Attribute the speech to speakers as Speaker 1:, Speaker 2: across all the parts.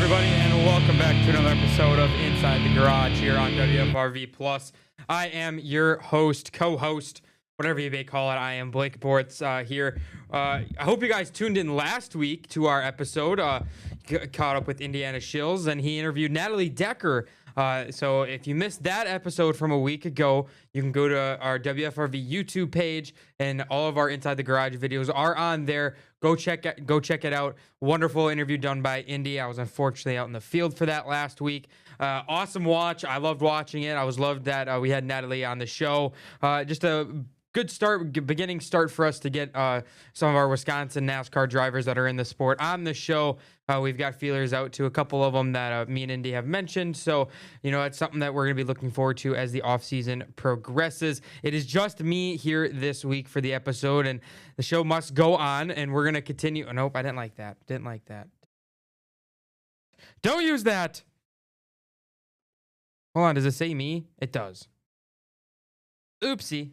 Speaker 1: everybody, and welcome back to another episode of Inside the Garage here on WFRV Plus. I am your host, co-host, whatever you may call it. I am Blake Bortz here. I hope you guys tuned in last week to our episode, caught up with Indiana Shills, and he interviewed Natalie Decker. So if you missed that episode from a week ago, you can go to our WFRV YouTube page, and all of our Inside the Garage videos are on there. Go check it out. Wonderful interview done by Indy. I was unfortunately out in the field for that last week. Awesome watch. I loved watching it. I was loved that we had Natalie on the show. Just a good beginning start for us to get some of our Wisconsin NASCAR drivers that are in the sport on the show. We've got feelers out to a couple of them that me and Indy have mentioned. So, it's something that we're going to be looking forward to as the offseason progresses. It is just me here this week for the episode, and the show must go on, and we're going to continue. Oh, nope, I didn't like that. Don't use that. Hold on, does it say me? It does. Oopsie.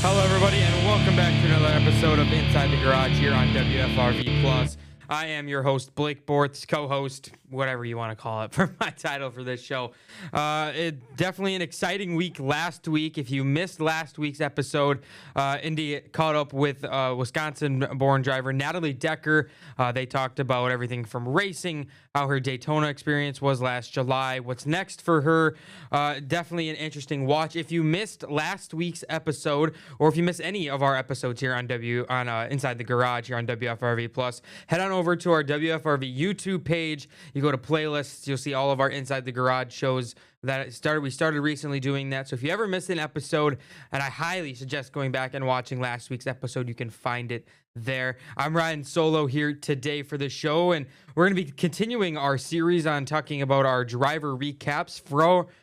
Speaker 1: Hello, everybody, and welcome back to another episode of Inside the Garage here on WFRV Plus. I am your host, Blake Bortz, co-host, whatever you want to call it for my title for this show. Definitely an exciting week last week. If you missed last week's episode, Indy caught up with Wisconsin-born driver Natalie Decker. They talked about everything from racing, how her Daytona experience was last July, what's next for her. Definitely an interesting watch. If you missed last week's episode, or if you missed any of our episodes here on Inside the Garage here on WFRV Plus, head on over to our WFRV YouTube page. You go to playlists, you'll see all of our Inside the Garage shows that we started recently doing that. So if you ever missed an episode, and I highly suggest going back and watching last week's episode, you can find it there. I'm riding solo here today for the show, and we're going to be continuing our series on talking about our driver recaps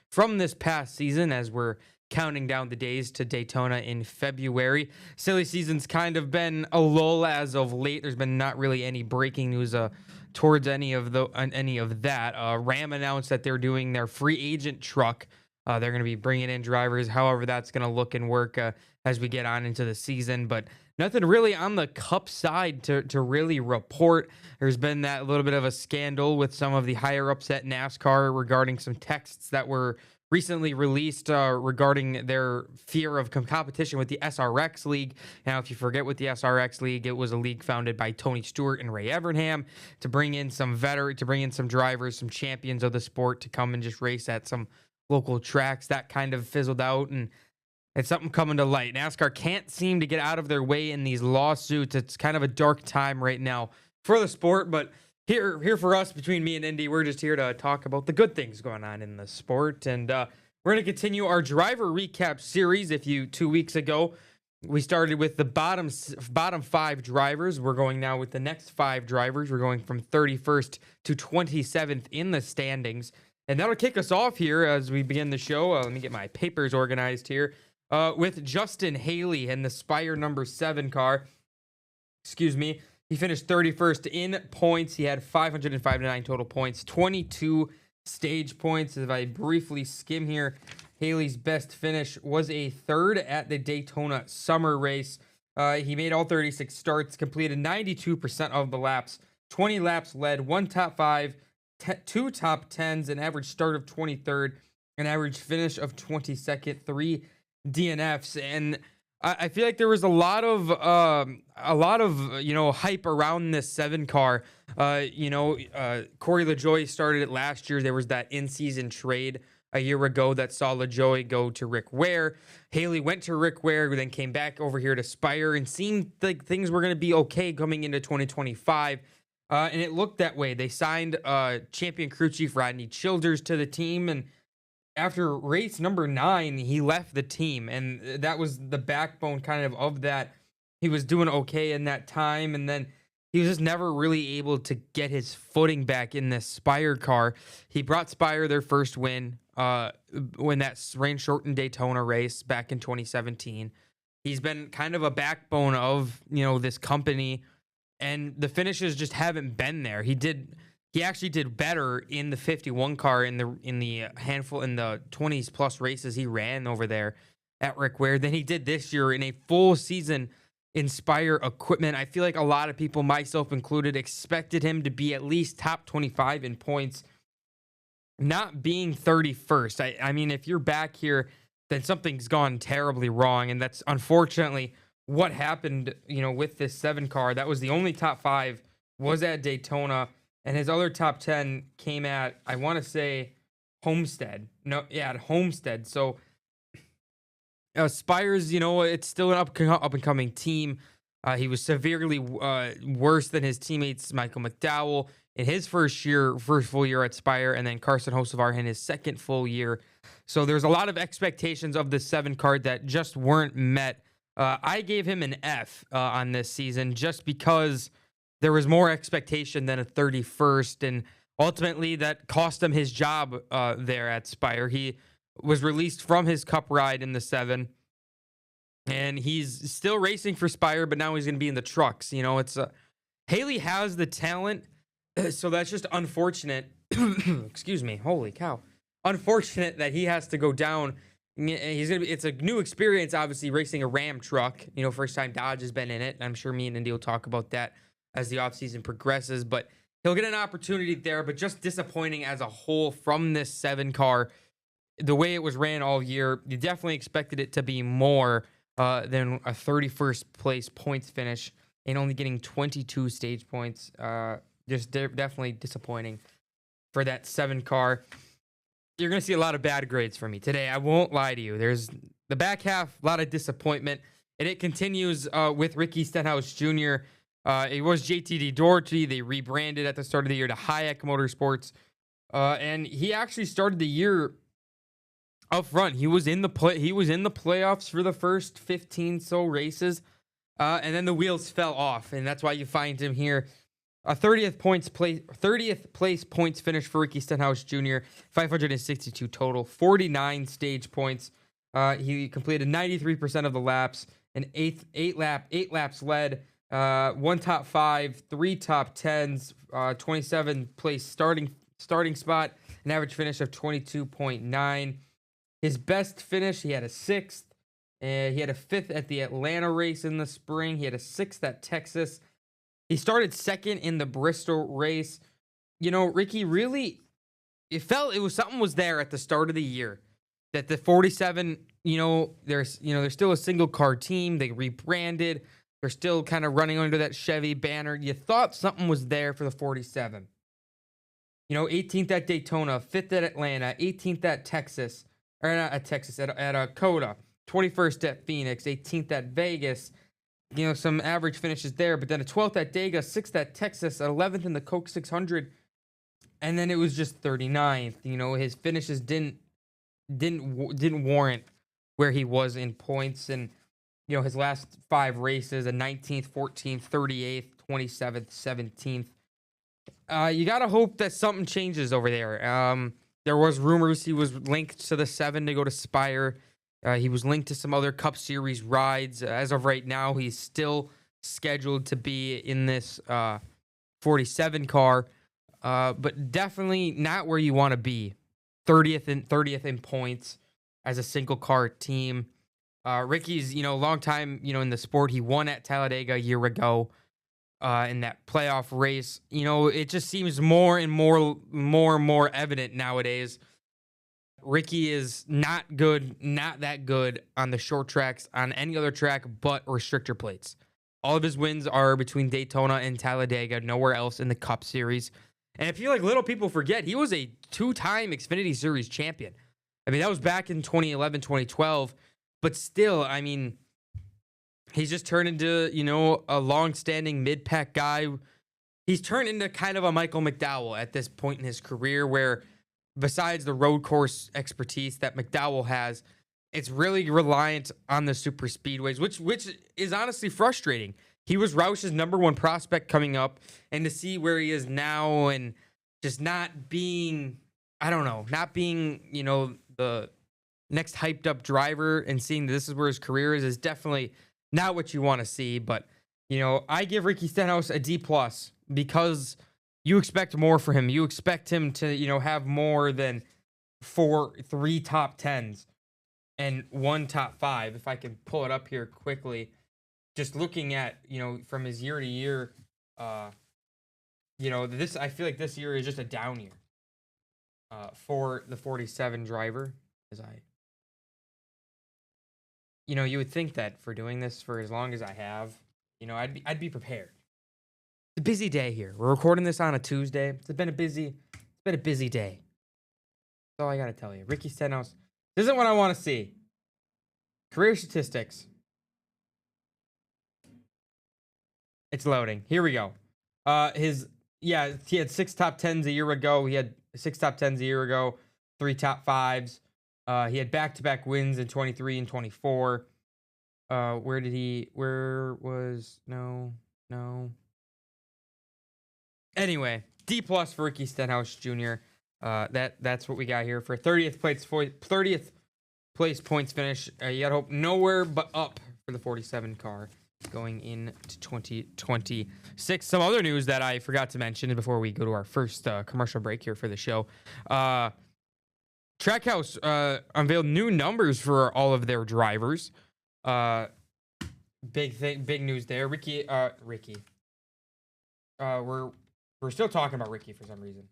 Speaker 1: from this past season as we're counting down the days to Daytona in February. Silly season's kind of been a lull as of late. There's been not really any breaking news towards any of that. Ram announced that they're doing their free agent truck. They're going to be bringing in drivers, however that's going to look and work as we get on into the season. But nothing really on the Cup side to really report. There's been that little bit of a scandal with some of the higher-ups at NASCAR regarding some texts that were recently released regarding their fear of competition with the SRX League. Now, if you forget what the SRX League, it was a league founded by Tony Stewart and Ray Evernham to bring in some drivers, some champions of the sport to come and just race at some local tracks. That kind of fizzled out, and it's something coming to light. NASCAR can't seem to get out of their way in these lawsuits. It's kind of a dark time right now for the sport, but Here for us, between me and Indy, we're just here to talk about the good things going on in the sport. And we're going to continue our driver recap series. 2 weeks ago, we started with the bottom 5 drivers. We're going now with the next 5 drivers. We're going from 31st to 27th in the standings. And that'll kick us off here as we begin the show. Let me get my papers organized here. With Justin Haley and the Spire number 7 car. Excuse me. He finished 31st in points. He had 559 total points, 22 stage points. If I briefly skim here, Haley's best finish was a 3rd at the Daytona Summer Race. He made all 36 starts, completed 92% of the laps, 20 laps led, 1 top 5, 2 top 10s, an average start of 23rd, an average finish of 22nd, 3 DNFs, and I feel like there was a lot of hype around this 7 car. Corey LaJoie started it last year. There was that in-season trade a year ago that saw LaJoie go to Rick Ware. Haley went to Rick Ware, who then came back over here to Spire, and seemed like things were going to be okay coming into 2025. And it looked that way. They signed champion crew chief Rodney Childers to the team, and after race number 9, he left the team, and that was the backbone kind of that. He was doing okay in that time, and then he was just never really able to get his footing back in this Spire car. He brought Spire their first win when that rain-shortened Daytona race back in 2017. He's been kind of a backbone of, this company, and the finishes just haven't been there. He actually did better in the 51 car in the 20s plus races he ran over there. at Rick Ware than he did this year in a full season in Spire equipment. I feel like a lot of people, myself included, expected him to be at least top 25 in points, not being 31st. I mean, if you're back here, then something's gone terribly wrong. And that's unfortunately what happened, with this 7 car. That was the only top 5 was at Daytona. And his other top 10 came at, I want to say, Homestead. No, yeah, at Homestead. So Spire's, it's still an up and coming team. He was severely worse than his teammates, Michael McDowell, in his first full year at Spire, and then Carson Hocevar in his second full year. So there's a lot of expectations of the 7 card that just weren't met. I gave him an F on this season just because there was more expectation than a 31st, and ultimately that cost him his job there at Spire. He was released from his Cup ride in the 7, and he's still racing for Spire, but now he's going to be in the trucks. It's Haley has the talent, so that's just unfortunate. Excuse me. Holy cow. Unfortunate that he has to go down. It's a new experience, obviously, racing a Ram truck. First time Dodge has been in it. I'm sure me and Indy will talk about that as the offseason progresses, but he'll get an opportunity there, but just disappointing as a whole from this 7 car. The way it was ran all year, you definitely expected it to be more than a 31st place points finish and only getting 22 stage points. Just definitely disappointing for that 7 car. You're going to see a lot of bad grades for me today. I won't lie to you. There's the back half, a lot of disappointment, and it continues with Ricky Stenhouse Jr. It was JTD Doherty. They rebranded at the start of the year to Hayek Motorsports, and he actually started the year up front. He was in the playoffs for the first 15 so races, and then the wheels fell off, and that's why you find him here. A 30th place points finish for Ricky Stenhouse Jr. 562 total, 49 stage points. He completed 93% of the laps, and eight laps led. 1 top 5, 3 top 10s, 27 place starting spot, an average finish of 22.9. His best finish, he had a 6th. He had a 5th at the Atlanta race in the spring. He had a 6th at Texas. He started 2nd in the Bristol race. Ricky really, something was there at the start of the year that the 47, they're still a single car team. They rebranded. They're still kind of running under that Chevy banner. You thought something was there for the 47. 18th at Daytona, 5th at Atlanta, 18th at Texas, or not at Texas, at Coda, 21st at Phoenix, 18th at Vegas. Some average finishes there, but then a 12th at Dega, 6th at Texas, 11th in the Coke 600, and then it was just 39th. His finishes didn't warrant where he was in points, and his last 5 races, a 19th, 14th, 38th, 27th, 17th. You gotta hope that something changes over there. There was rumors he was linked to the 7 to go to Spire. He was linked to some other Cup Series rides. As of right now, he's still scheduled to be in this 47 car, but definitely not where you want to be. 30th in points as a single car team. Ricky's, long time, in the sport. He won at Talladega a year ago in that playoff race. It just seems more and more evident nowadays. Ricky is not that good on the short tracks, on any other track but restrictor plates. All of his wins are between Daytona and Talladega, nowhere else in the Cup Series. And I feel like little people forget, he was a 2-time Xfinity Series champion. I mean, that was back in 2011, 2012. But still, I mean, he's just turned into, a long-standing mid-pack guy. He's turned into kind of a Michael McDowell at this point in his career where, besides the road course expertise that McDowell has, it's really reliant on the super speedways, which is honestly frustrating. He was Roush's #1 prospect coming up, and to see where he is now and just not being, the next hyped up driver and seeing this is where his career is definitely not what you want to see. But, I give Ricky Stenhouse a D+ because you expect more for him. You expect him to, have more than 3 top 10s. and one top 5. If I can pull it up here quickly, just looking at, from his year to year, this, I feel like this year is just a down year for the 47 driver. You would think that for doing this for as long as I have, I'd be prepared. It's a busy day here. We're recording this on a Tuesday. It's been a busy day. That's all I gotta tell you. Ricky Stenhouse, this isn't what I want to see. Career statistics. It's loading. Here we go. He had 6 top 10s a year ago. He had 6 top 10s a year ago, 3 top 5s. He had back-to-back wins in 23 and 24. No. Anyway, D+ for Ricky Stenhouse Jr. That's what we got here for 30th place points finish. You gotta hope nowhere but up for the 47 car going into 2026. Some other news that I forgot to mention before we go to our first commercial break here for the show. Trackhouse unveiled new numbers for all of their drivers. Big news there. Ricky. We're still talking about Ricky for some reason.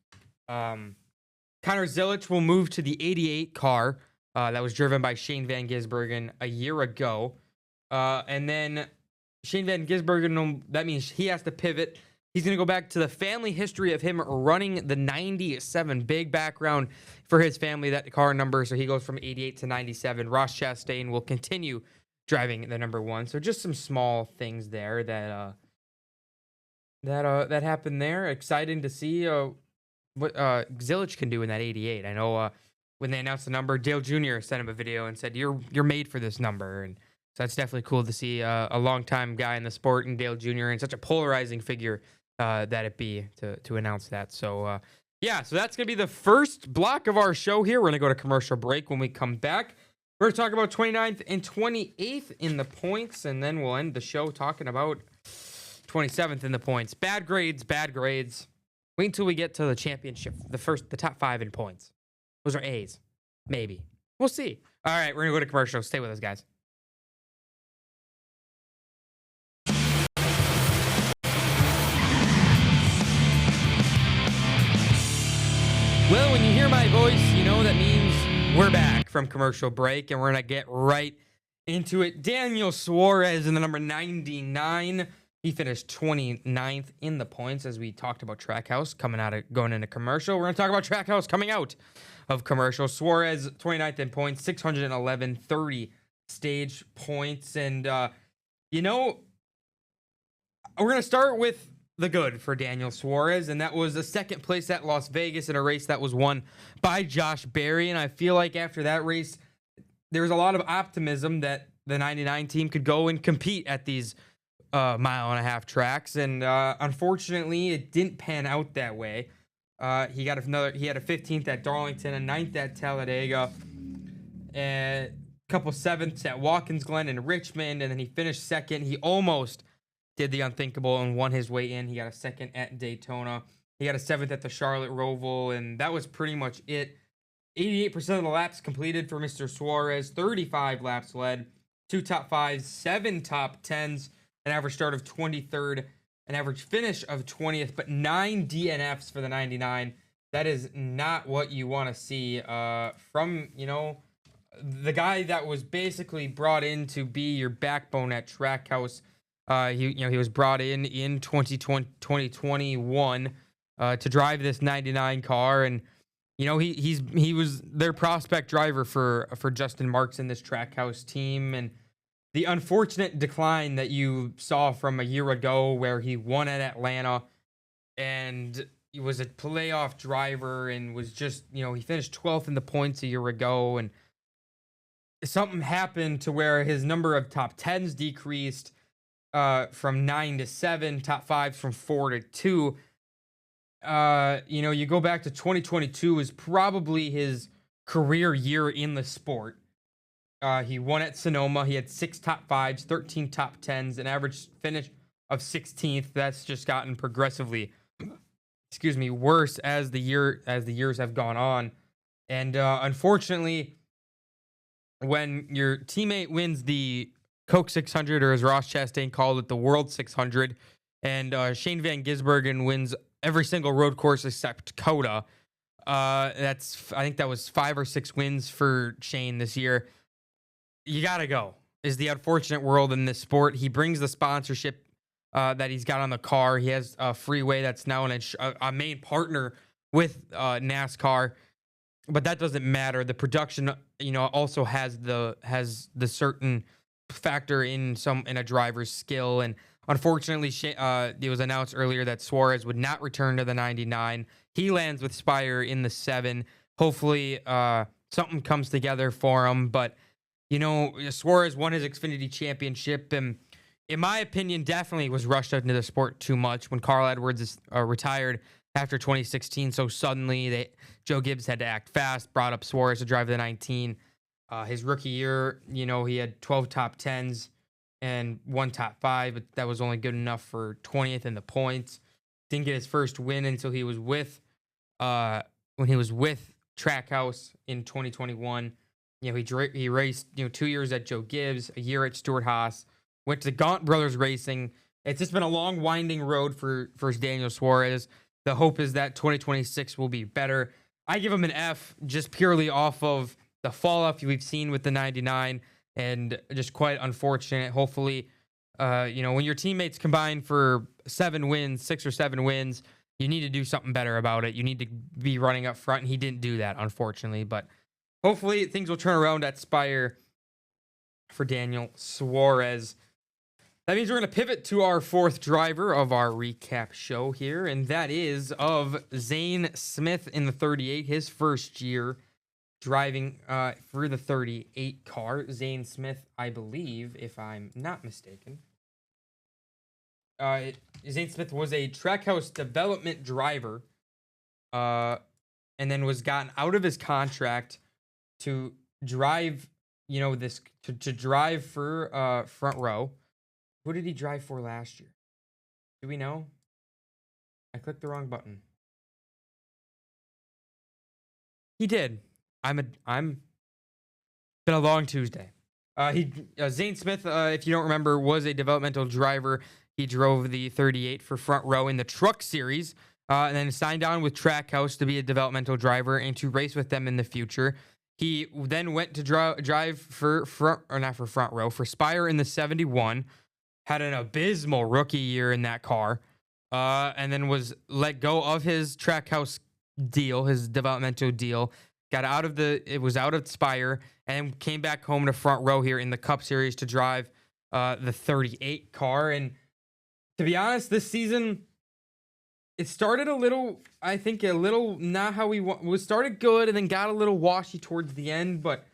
Speaker 1: Connor Zilisch will move to the 88 car that was driven by Shane Van Gisbergen a year ago. And then Shane Van Gisbergen, that means he has to pivot. He's going to go back to the family history of him running the 97. Big background for his family, that car number. So he goes from 88 to 97. Ross Chastain will continue driving the number 1. So just some small things there that happened there. Exciting to see what Zilisch can do in that 88. I know when they announced the number, Dale Jr. sent him a video and said, "You're made for this number." And so that's definitely cool to see a longtime guy in the sport and Dale Jr. and such a polarizing figure that it be to announce that. So so that's gonna be the first block of our show here. We're gonna go to commercial break. When we come back, we're gonna talk about 29th and 28th in the points, and then we'll end the show talking about 27th in the points. Bad grades. Wait until we get to the championship. The top 5 in points. Those are A's. Maybe. We'll see. All right, we're going to go to commercial. Stay with us, guys. Well, when you hear my voice, you know that means we're back from commercial break, and we're going to get right into it. Daniel Suarez in the number 99. He finished 29th in the points as we talked about Trackhouse going into commercial. We're going to talk about Trackhouse coming out of commercial. Suarez, 29th in points, 630 stage points. And, we're going to start with the good for Daniel Suarez, and that was a second place at Las Vegas in a race that was won by Josh Berry. And I feel like after that race, there was a lot of optimism that the 99 team could go and compete at these mile-and-a-half tracks, and unfortunately, it didn't pan out that way. He had a 15th at Darlington, a 9th at Talladega, and a couple 7ths at Watkins Glen and Richmond, and then he finished second. He almost did the unthinkable and won his way in. He got a 2nd at Daytona. He got a 7th at the Charlotte Roval, and that was pretty much it. 88% of the laps completed for Mr. Suarez, 35 laps led, 2 top 5s, 7 top 10s, an average start of 23rd, an average finish of 20th, but 9 DNFs for the 99. That is not what you want to see from, the guy that was basically brought in to be your backbone at Trackhouse. He was brought in 2021 to drive this 99 car, and he was their prospect driver for Justin Marks in this Trackhouse team. And the unfortunate decline that you saw from a year ago where he won at Atlanta and he was a playoff driver and was just, he finished 12th in the points a year ago, and something happened to where his number of top 10s decreased from 9 to 7, top 5s from 4 to 2. You go back to 2022 is probably his career year in the sport. He won at Sonoma. He had 6 top 5s, 13 top 10s, an average finish of 16th. That's just gotten progressively, worse as the years have gone on. And unfortunately, when your teammate wins the Coke 600, or as Ross Chastain called it, the World 600, and Shane Van Gisbergen wins every single road course except Coda. I think that was 5 or 6 wins for Shane this year. You gotta go. Is the unfortunate world in this sport. He brings the sponsorship that he's got on the car. He has a Freeway that's now a main partner with NASCAR, but that doesn't matter. The production, also has the certain factor in a driver's skill. And unfortunately, it was announced earlier that Suarez would not return to the 99. He lands with Spire in the 7. Hopefully, something comes together for him. But Suarez won his Xfinity championship, and in my opinion, definitely was rushed into the sport too much when Carl Edwards is retired after 2016. So suddenly, Joe Gibbs had to act fast, brought up Suarez to drive the 19. His rookie year, he had 12 top 10s and 1 top 5, but that was only good enough for 20th in the points. Didn't get his first win until he was with Trackhouse in 2021. He raced 2 years at Joe Gibbs, a year at Stewart Haas. Went to Gaunt Brothers Racing. It's just been a long, winding road for Daniel Suarez. The hope is that 2026 will be better. I give him an F just purely off of the fall off we've seen with the 99, and just quite unfortunate. Hopefully, when your teammates combine for 7 wins, 6 or 7 wins, you need to do something better about it. You need to be running up front, and he didn't do that, unfortunately. But hopefully things will turn around at Spire for Daniel Suarez. That means we're going to pivot to our 4th driver of our recap show here, and that is of Zane Smith in the 38, his first year driving for the 38 car. Zane Smith, I believe, if I'm not mistaken. Zane Smith was a Trackhouse development driver, and then was gotten out of his contract to drive, to drive for Front Row. Who did he drive for last year? Do we know? I clicked the wrong button. He did. Been a long Tuesday. Zane Smith, if you don't remember, was a developmental driver. He drove the 38 for Front Row in the Truck Series, and then signed on with Trackhouse to be a developmental driver and to race with them in the future. He then went to drive for Front Row, for Spire in the 71. Had an abysmal rookie year in that car, and then was let go of his Trackhouse deal, his developmental deal. It was out of Spire, and came back home to Front Row here in the Cup Series to drive the 38 car. And to be honest, this season, it started a little not how we want. Was started good and then got a little washy towards the end. But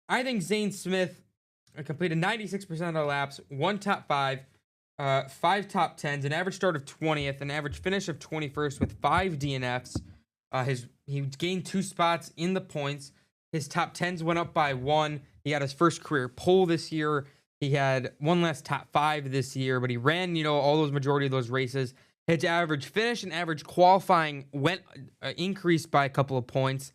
Speaker 1: I think Zane Smith completed 96% of the laps, 1 top 5, 5 top 10s, an average start of 20th, an average finish of 21st with 5 DNFs. He gained 2 spots in the points. His top 10s went up by 1. He got his first career pole this year. He had 1 less top 5 this year, but he ran, all those majority of those races. His average finish and average qualifying went increased by a couple of points.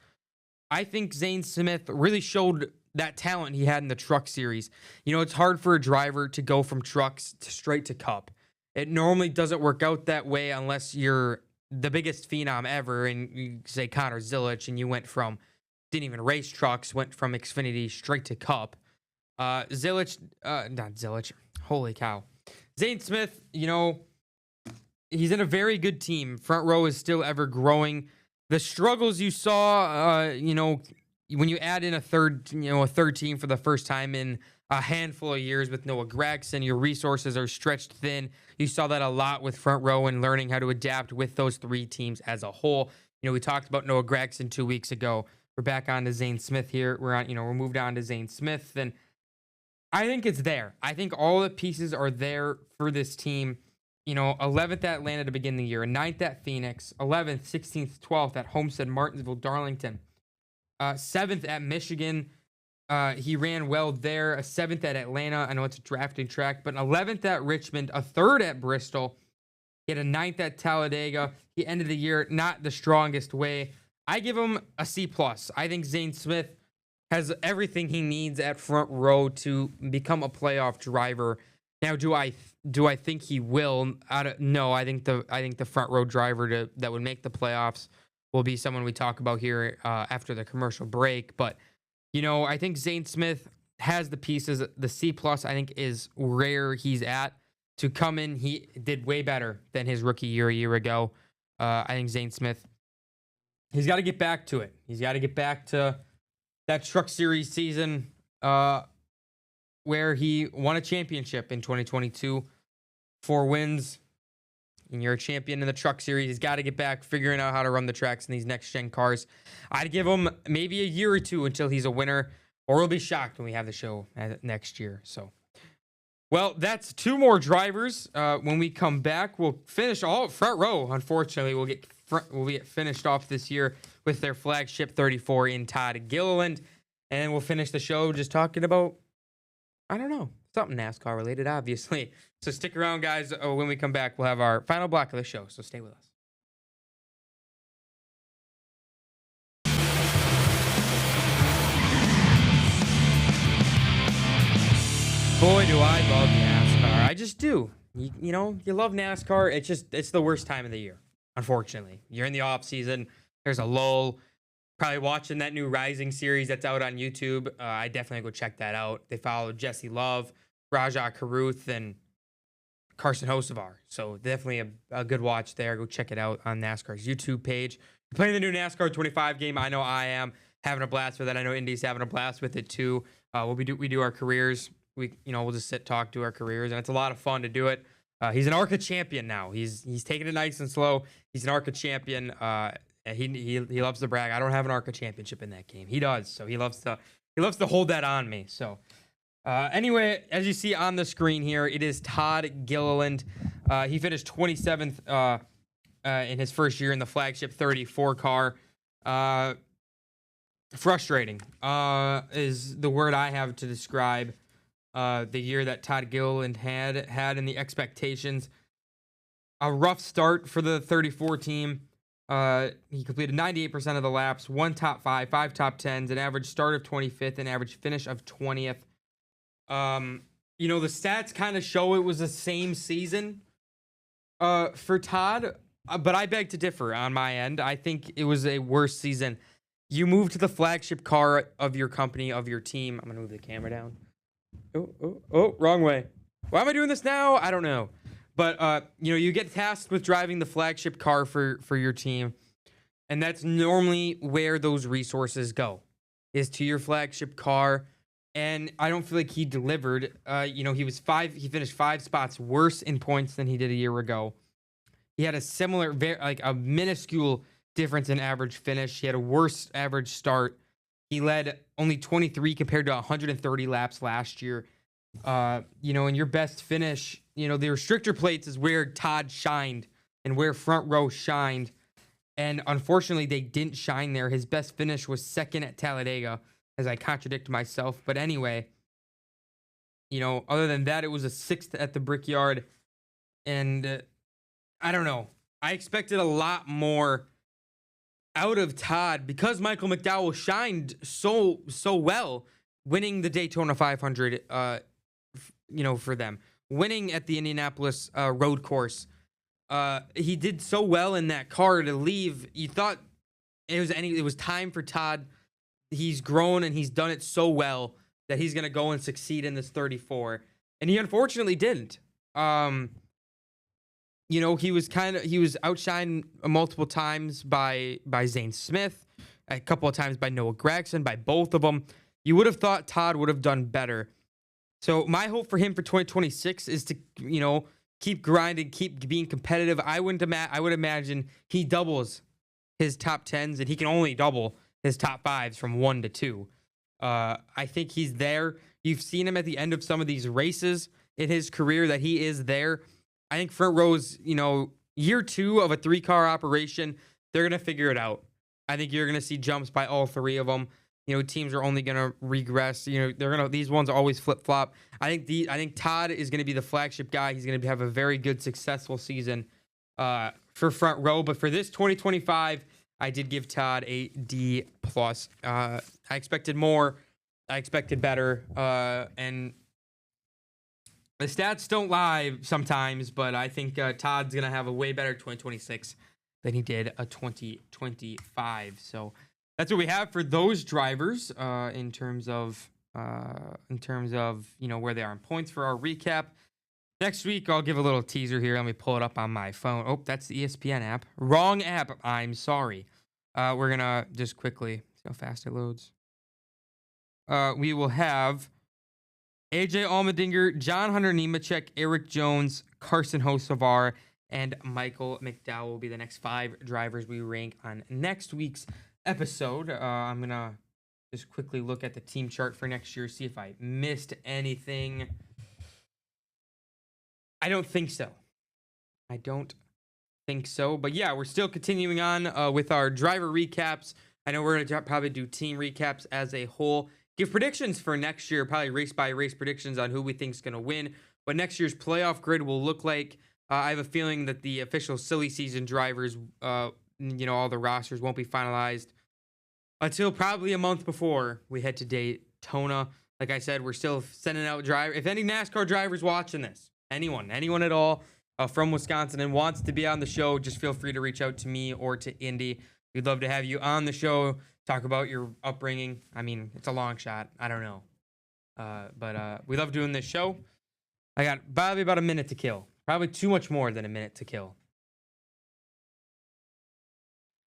Speaker 1: I think Zane Smith really showed that talent he had in the Truck Series. It's hard for a driver to go from trucks straight to Cup. It normally doesn't work out that way unless you're the biggest phenom ever, and you say Connor Zilisch, and you didn't even race trucks, went from Xfinity straight to Cup. Not Zilisch. Holy cow. Zane Smith, he's in a very good team. Front Row is still ever growing. The struggles you saw, when you add in a third team for the first time in a handful of years with Noah Gragson, your resources are stretched thin. You saw that a lot with Front Row and learning how to adapt with those 3 teams as a whole. We talked about Noah Gragson 2 weeks ago. We're back on to Zane Smith here. We're moved on to Zane Smith. And I think it's there. I think all the pieces are there for this team. 11th at Atlanta to begin the year, 9th at Phoenix, 11th, 16th, 12th at Homestead, Martinsville, Darlington, 7th at Michigan. He ran well there. A 7th at Atlanta. I know it's a drafting track, but 11th at Richmond, a 3rd at Bristol. He had a 9th at Talladega. He ended the year not the strongest way. I give him a C+. I think Zane Smith has everything he needs at front row to become a playoff driver. Now, do I think he will? No, I think the front row driver that would make the playoffs will be someone we talk about here after the commercial break. But I think Zane Smith has the pieces. The C plus I think is where he's at to come in. He did way better than his rookie year a year ago. I think Zane Smith, he's got to get back to it. He's got to get back to that Truck Series season where he won a championship in 2022, 4 wins, and you're a champion in the Truck Series. He's got to get back figuring out how to run the tracks in these next-gen cars. I'd give him maybe a year or two until he's a winner, or we'll be shocked when we have the show next year. So, well, that's 2 more drivers. When we come back, we'll finish all front row. Unfortunately, we'll get finished off this year with their flagship 34 in Todd Gilliland. And we'll finish the show just talking about, I don't know, something NASCAR related, obviously. So stick around, guys. When we come back, we'll have our final block of the show. So stay with us. Boy, do I love NASCAR. I just do. You love NASCAR. It's the worst time of the year, unfortunately. You're in the off season. There's a lull. Probably watching that new Rising series that's out on YouTube. I definitely go check that out. They follow Jesse Love, Rajah Caruth, and Carson Hocevar. So definitely a good watch there. Go check it out on NASCAR's YouTube page. You're playing the new NASCAR 25 game. I know I am having a blast with it. I know Indy's having a blast with it too. We do our careers. We'll just talk to our careers, and it's a lot of fun to do it. He's an ARCA champion now. He's taking it nice and slow. He's an ARCA champion. He loves to brag. I don't have an ARCA championship in that game. He does. So he loves to hold that on me. So anyway, as you see on the screen here, it is Todd Gilliland. He finished 27th in his first year in the flagship 34 car. Frustrating is the word I have to describe the year that Todd Gilliland had in the expectations. A rough start for the 34 team. He completed 98% of the laps, 1 top 5, 5 top 10s, an average start of 25th, an average finish of 20th. The stats kind of show it was the same season for Todd, but I beg to differ on my end. I think it was a worse season. You move to the flagship car of your company, of your team. I'm going to move the camera down. Oh, wrong way. Why am I doing this now? I don't know. But, you get tasked with driving the flagship car for your team. And that's normally where those resources go, is to your flagship car. And I don't feel like he delivered. He finished 5 spots worse in points than he did a year ago. He had a similar, a minuscule difference in average finish. He had a worse average start. He led only 23 compared to 130 laps last year. In your best finish, the restrictor plates is where Todd shined and where front row shined. And unfortunately, they didn't shine there. His best finish was 2nd at Talladega, as I contradict myself. But anyway, other than that, it was a 6th at the Brickyard. And I don't know. I expected a lot more out of Todd because Michael McDowell shined so well, winning the Daytona 500, for them, winning at the Indianapolis road course. He did so well in that car to leave. You thought it was time for Todd. He's grown and he's done it so well that he's going to go and succeed in this 34. And he unfortunately didn't. He was outshined multiple times by Zane Smith, a couple of times by Noah Gragson, by both of them. You would have thought Todd would have done better. So my hope for him for 2026 is to, keep grinding, keep being competitive. I would imagine he doubles his top 10s, and he can only double his top 5s from 1 to 2. I think he's there. You've seen him at the end of some of these races in his career that he is there. I think front row's, year 2 of a 3-car operation, they're going to figure it out. I think you're going to see jumps by all 3 of them. Teams are only going to regress. These ones always flip-flop. I think Todd is going to be the flagship guy. He's going to have a very good, successful season for front row. But for this 2025, I did give Todd a D plus. I expected more. I expected better. And the stats don't lie sometimes, but I think Todd's gonna have a way better 2026 than he did a 2025. So that's what we have for those drivers in terms of where they are in points for our recap. Next week, I'll give a little teaser here. Let me pull it up on my phone. Oh, that's the ESPN app. Wrong app. I'm sorry. We're going to just quickly see how fast it loads. We will have AJ Allmendinger, John Hunter Nemechek, Eric Jones, Carson Hocevar, and Michael McDowell will be the next 5 drivers we rank on next week's episode. I'm going to just quickly look at the team chart for next year, see if I missed anything. I don't think so. But yeah, we're still continuing on with our driver recaps. I know we're going to probably do team recaps as a whole. Give predictions for next year, probably race by race predictions on who we think is going to win. What next year's playoff grid will look like. I have a feeling that the official silly season drivers, all the rosters won't be finalized until probably a month before we head to Daytona. Like I said, we're still sending out drivers. If any NASCAR drivers watching this, anyone at all from Wisconsin and wants to be on the show, just feel free to reach out to me or to Indy. We'd love to have you on the show, talk about your upbringing. I mean, it's a long shot. I don't know. But we love doing this show. I got probably about a minute to kill. Probably too much more than a minute to kill.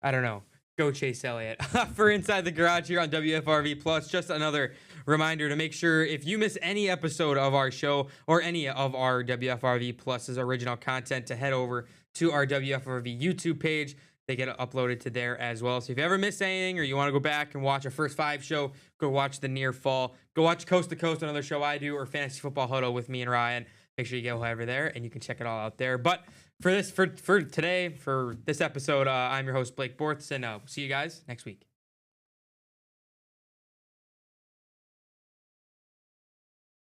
Speaker 1: I don't know. Go Chase Elliott. For Inside the Garage here on WFRV Plus, just another reminder to make sure if you miss any episode of our show or any of our WFRV Plus's original content, to head over to our WFRV YouTube page. They get uploaded to there as well. So if you ever miss anything or you want to go back and watch a First 5 show, go watch the Near Fall. Go watch Coast to Coast, another show I do, or Fantasy Football Huddle with me and Ryan. Make sure you go over there and you can check it all out there. But for today, for this episode, I'm your host, Blake Borths, and see you guys next week.